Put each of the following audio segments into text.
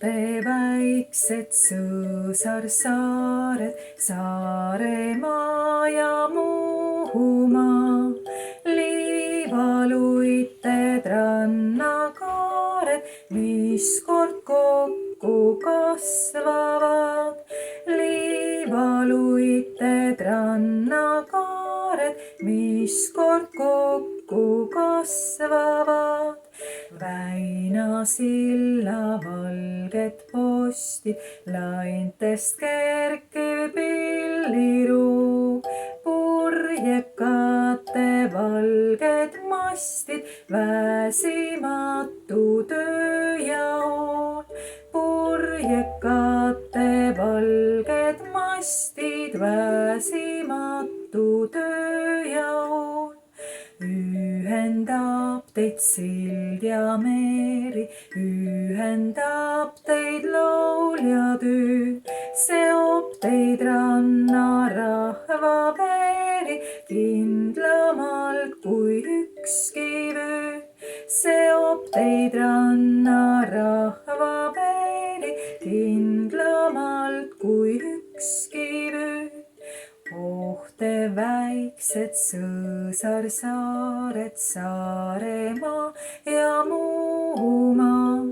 Te väiksed sõõsarsaared, Saaremaa ja Muhumaa, liivaluited, rannakaared, mis kord kokku kasvavad. Liivaluited, rannakaared, mis kord kokku kasvavad. Väinasilla valget postid, laintest kerkiv pilliruu, purjekate valged mastid, väsimatu töö ja hool. Purjekate valged mastid, väsimatu töö ja hool. Ühendab teid sild ja meri, ühendab teid laul ja tüü, seob teid rannarahva veri kindlamalt kui ükski vöö. Seob teid rannarahva veri kindlamalt kui ükski vöö. Oh, te väiksed sõõsarsaared, Saaremaa ja Muhumaa,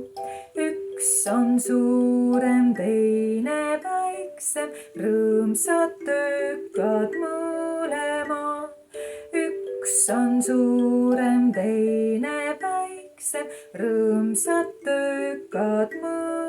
üks on suurem, teine väiksem, rõõmsad töökad mõlemad. Üks on suurem, teine väiksem, rõõmsad töökad mõlemad.